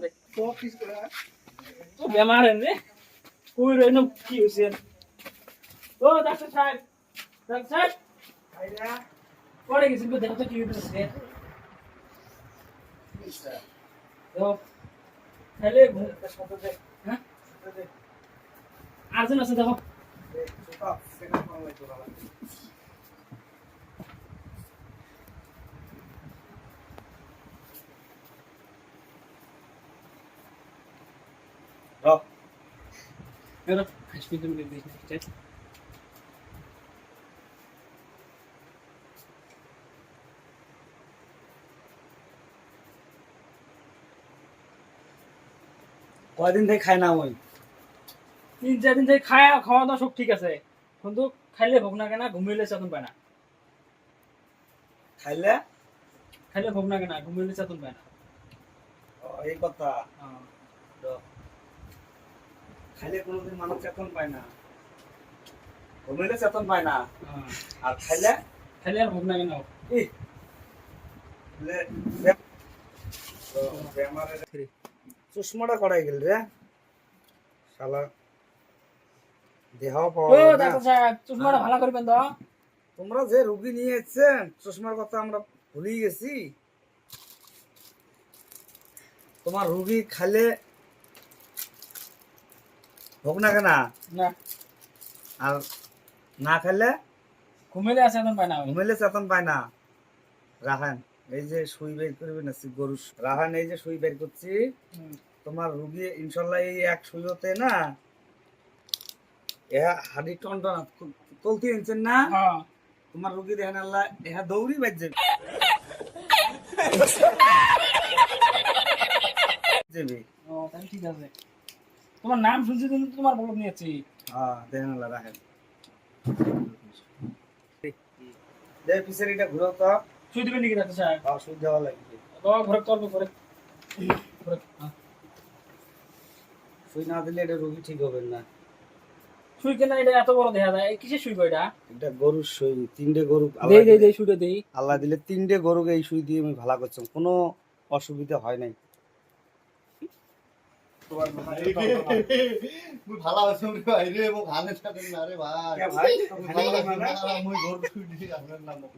দে তো বেমার রে কই রে না কি হইছে ও ডাক্তার সাহেব আইরা পড়ে গেছি তো দেখো তো কি হইছে তো তাহলে হ্যাঁ আর্জেন্ট আছে দেখো Pero, ich bin mit dem nicht. কয়দিন থেকে খাই না ওই 3-4 দিন থেকে খাওয়া দাওয়া সব ঠিক আছে কিন্তু খাইলে ভোগ না কেনা ঘুমাইলে চেতন পায় না খাইলে ভোগ না কেনা ঘুমাইলে চেতন পায় না এই কথা খাইলে কোনোদিন মানুষ চেতন পায় না ঘুমাইলে চেতন পায় না আর খাইলে আর ভোগ না কেনা চশমাটা করাই গেল রে শালা দেহ পাওয়া ও যায় না। ডাক্তার সাহেব চশমাটা ভালো করবেন তো তোমরা যে রোগী নিয়ে এসেছেন চশমার কথা আমরা ভুলেই গেছি তোমার রোগী খাইলে হোক না কেনা না আর না খাইলে ঘুমাইলে আর চেতন পায় না ঘুমাইলে চেতন পায় না রাহান এই যে সুই বের করবে না গরু রাহান এই যে সুই বের করছি তোমার রুগী ইনশাল্লাহ এই এক সুইতে না এহা হাড়ি টন টন চলতে আনছেন না হ্যাঁ তোমার রুগী দেখেন আল্লাহ এহা দৌড়ি বাজছে যাবে ও তাহলে ঠিক আছে তোমার নাম শুনছি কিন্তু তোমার বলদ নিয়েছি হ্যাঁ দেখেন আল্লাহ রাখেন দেখ পিছের এটা ঘুরো তো শুই দিবেন নাকি ডাক্তার সাহেব সুই দেওয়া লাগবে তো ঘরে করবো ঘরে সুই না দিলে এটা রুগী ঠিক হবে না শুই কেনা এটা এত বড় দেখা যায় কিসের শুই গো এটা এটা গরুর সুই তিনটে গরু দেই শুইটা দেই আল্লাহ দিলে তিনটে গরুকে এই সুই দিয়ে আমি ভালো করছি কোনো অসুবিধা হয় নাই ভালো আছে ভাইরে ভালো থাকে না রে ভাই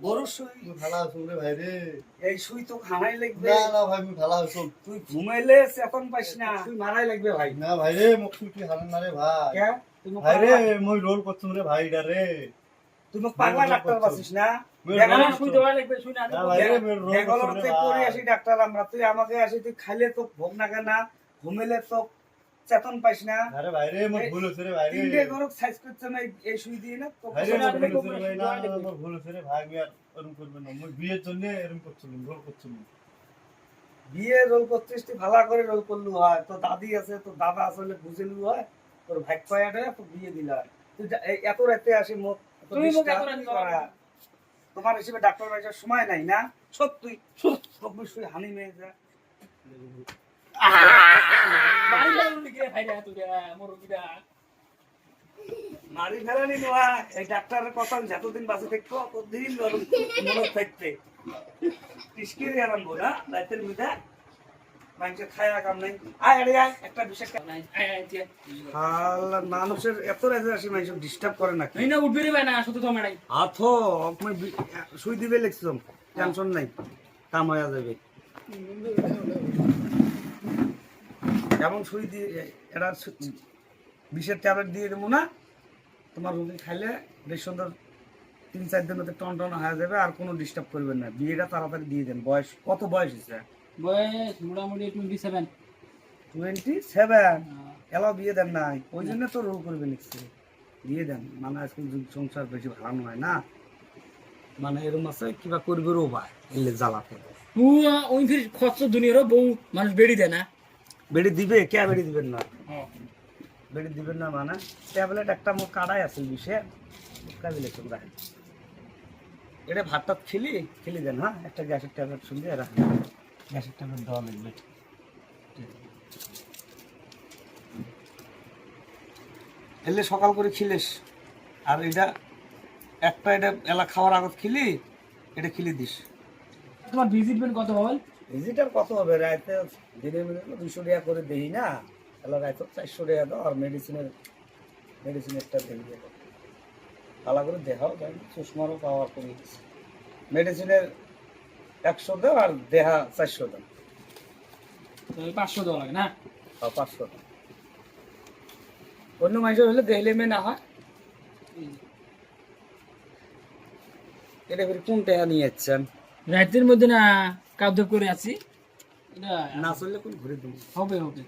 গরুর সুই ভালো আছে ভাইরে এই সুই তো খানাই লাগবে না না ভাই আমি ভালো আছি তুই ঘুমাইলে চেতন পাইস না তুই মারাই লাগবে ভাই না ভাইরে মুখ ছুটি হারান না রে ভাই কে তুই মুখ ভাইরে পাগলা- মই রোল করছুম রে ভাইডা রে তুই মুখ পাগলা ডাক্তার বাসিস না না শুই দেওয়া লাগবে শুই না না ভাইরে মই রোল বেঙ্গালোরতে পড়ে আসি ডাক্তার আমরা তুই আমাকে আসি তুই খাইলে তো ভোগ না কেনা ঘুমাইলে তো চেতন পাইস না আরে ভাইরে মই ভুল হচ্ছে রে ভাইরে তিনটে গরু সাইজ করছে না এই সুই দিয়ে না তো ভাইরে কষ্ট মই করে ভুল হচ্ছে রে ভাই না মই ভুল হচ্ছে রে ভাই আমি আর এরকম করব না মই বিয়ের জন্য এরকম করছিলাম রোল করছিলাম বিয়ে রোল করছিস তুই ভালো করে রোল করলু হয় তো দাদি আছে তো দাদা আসলে বুঝেলু হয় তোর ভাগ পায়াটা তো বিয়ে দিল হয় তুই এত রাতে আসি মুখ এত তুমি মুখ এত disturb রাতে করা। তোমার হিসেবে ডাক্তার বাড়ির সময় নাই না সত্যি অবশ্যই হানি মেয়ে যা বাড়ি যাবো নাকি রে ভাইরা তুই মোর রুগীটা মারি ফেলানি নোয়া এই ডাক্তারের কথা যতদিন বাঁচে থাকবো ততদিন মনে থাকতে টিসকিরে আরম্ভ না রাতের মিদা মানুষের খায়া কাম নাই আয় আরে আয় একটা বিশেষ নাই আই মানুষের এত রাতে আসি মানুষ ডিস্টার্ব করে না না উঠবি রে ভাই না শুধু তো মেড়াই আথো আপনি সুই দিবে লিখছম টেনশন নাই কাম হয়ে যাবে এমন সুই দিয়ে এটা বিষের ট্যাবলেট দিয়ে দেবো না তোমার রুগী খাইলে বেশ সুন্দর 3-4 দিনের মধ্যে টন টন হয়ে যাবে আর কোনো ডিস্টার্ব করবেন না বিয়েটা তাড়াতাড়ি দিয়ে দেন বয়স কত বয়স হয়েছে বয়স মোটামুটি 27 27 এলাও বিয়ে দেন নাই ওই জন্য তো রোল করবে নিচ্ছে বিয়ে দেন মানে আজকাল যুগ সংসার বেশি ভালো নয় না মানে এরকম আছে কিবা করবে রো ভাই এলে জ্বালাতে পুরা ওই ফির খরচ দুনিয়ারও বউ মানুষ বেড়ি দেয় না বেড়ে দিবে কে বেড়ে দিবেন না বেড়ে দিবেন না মানে ট্যাবলেট একটা মোট কাড়াই আছে বিষে কাবিলে তোমরা এটা ভাতটা খেলি দেন হ্যাঁ একটা গ্যাসের ট্যাবলেট শুনলে রাখেন গ্যাসের ট্যাবলেট দেওয়া লাগবে এলে সকাল করে খিলিস আর এটা একটা এটা এলা খাওয়ার আগত খিলি এটা খিলি দিস তোমার ভিজিট বেন কত বল ভিজিটার কত হবে রাইতে দিনে মিলে 200 টাকা করে দেই না, তাহলে রাইতে 400 টাকা দাও আর মেডিসিনেরটা দিয়ে দেবো ভালো করে দেখাও যাই চশমারও পাওয়ার কমে গেছে মেডিসিনের 100 দাও আর দেহা 400 দাও তাহলে 500 দেওয়া লাগে না? বা 500 দাও অন্য মানুষের হলে দেখলে মে না হয় এটা ফের কোন টাকা নিয়ে যাচ্ছেন রাতের মধ্যে না কাজ করে আছি, এটা না চললে কোন ঘুরে দেবো হবে হবে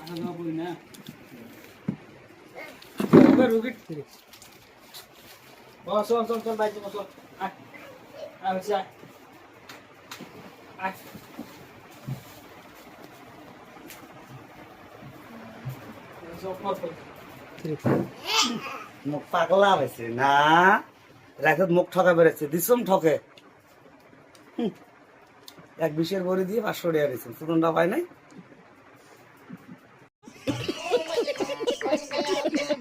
আসা যাওয়া করি না হবে রুগীর থেকে চল চল চল বাইতে চল আয় আয় হচ্ছে আয় আয় চল কর কর মুখ পাগলা হয়েছে না রাখত মুখ ঠকা বেড়েছে দিসম ঠকে এক 20-এর বড়ি দিয়ে 500 টাকা দিয়েছেন সুতনটা পায় নাই